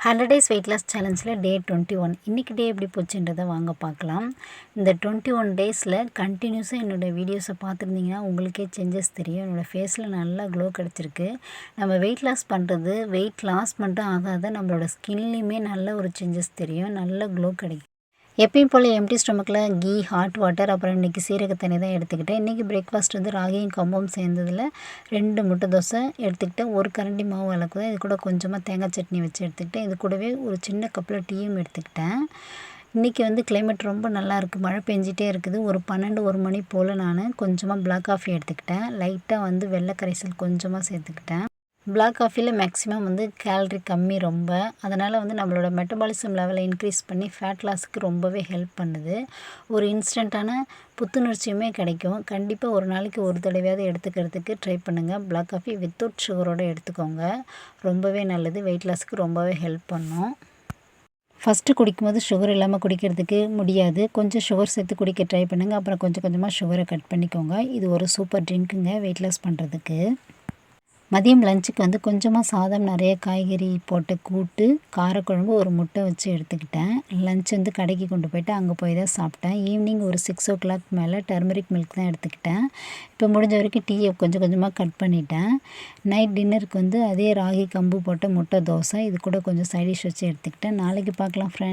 100 days weight loss சேலஞ்சில் டே 21 இன்றைக்கி டே எப்படி போச்சுன்றதை வாங்க பார்க்கலாம். இந்த 21 டேஸில் கண்டினியூஸாக என்னோடய வீடியோஸை பார்த்துருந்தீங்கன்னா உங்களுக்கே சேஞ்சஸ் தெரியும். என்னோடய ஃபேஸில் நல்லா க்ளோ கிடச்சிருக்கு. நம்ம வெயிட் லாஸ் பண்ணுறது வெயிட் லாஸ் மட்டும் ஆகாத நம்மளோட ஸ்கின்லேயுமே நல்ல ஒரு சேஞ்சஸ் தெரியும், நல்ல க்ளோ கிடைக்கும். எப்பயும் போல் எம்டி ஸ்டொமக்கில் கீ, ஹாட் வாட்டர், அப்புறம் இன்றைக்கி சீரக தண்ணி தான் எடுத்துக்கிட்டேன். இன்றைக்கி பிரேக்ஃபாஸ்ட் வந்து ராகியும் கம்பும் சேர்ந்ததில் 2 முட்டை தோசை எடுத்துக்கிட்டேன். ஒரு கரண்டி மாவு அளவுக்கு இது கூட கொஞ்சமாக தேங்காய் சட்னி வச்சு எடுத்துக்கிட்டேன். இது கூடவே ஒரு சின்ன கப்பில் டீயும் எடுத்துக்கிட்டேன். இன்றைக்கி வந்து கிளைமேட் ரொம்ப நல்லாயிருக்கு, மழை பெஞ்சிட்டே இருக்குது. ஒரு 1 மணி போல் நான் கொஞ்சமாக பிளாக் காஃபி எடுத்துக்கிட்டேன். லைட்டாக வந்து வெள்ளை கரைசல் கொஞ்சமாக சேர்த்துக்கிட்டேன். பிளாக் காஃபியில் மேக்ஸிமம் வந்து கேலரி கம்மி ரொம்ப, அதனால் வந்து நம்மளோட மெட்டபாலிசம் லெவலை இன்க்ரீஸ் பண்ணி ஃபேட் லாஸுக்கு ரொம்பவே ஹெல்ப் பண்ணுது. ஒரு இன்ஸ்டண்ட்டான புத்துணர்ச்சியுமே கிடைக்கும். கண்டிப்பாக ஒரு நாளைக்கு ஒரு தடவையாவது எடுத்துக்கிறதுக்கு ட்ரை பண்ணுங்கள். பிளாக் காஃபி வித்தவுட் சுகரோடு எடுத்துக்கோங்க, ரொம்பவே நல்லது. வெயிட் லாஸுக்கு ரொம்பவே ஹெல்ப் பண்ணும். ஃபஸ்ட்டு குடிக்கும்போது சுகர் இல்லாமல் குடிக்கிறதுக்கு முடியாது, கொஞ்சம் சுகர் சேர்த்து குடிக்க ட்ரை பண்ணுங்கள். அப்புறம் கொஞ்சம் கொஞ்சமாக சுகரை கட் பண்ணிக்கோங்க. இது ஒரு சூப்பர் ட்ரிங்க்குங்க வெயிட் லாஸ் பண்ணுறதுக்கு. மதியம் லஞ்சுக்கு வந்து கொஞ்சமாக சாதம், நிறைய காய்கறி போட்ட கூட்டு, காரக்குழம்பு, ஒரு முட்டை வச்சு எடுத்துக்கிட்டேன். லஞ்ச் வந்து கடைக்கு கொண்டு போயிட்டு அங்கே போய் தான் சாப்பிட்டேன். ஈவினிங் ஒரு 6 மேலே டர்மரிக் மில்க் தான் எடுத்துக்கிட்டேன். இப்போ முடிஞ்ச வரைக்கும் டீயை கொஞ்சம் கொஞ்சமாக கட் பண்ணிட்டேன். நைட் டின்னருக்கு வந்து அதே ராகி கம்பு போட்ட முட்டை தோசை, இது கூட கொஞ்சம் சைடிஷ் வச்சு எடுத்துக்கிட்டேன். நாளைக்கு பார்க்கலாம் ஃப்ரெண்ட்ஸ்.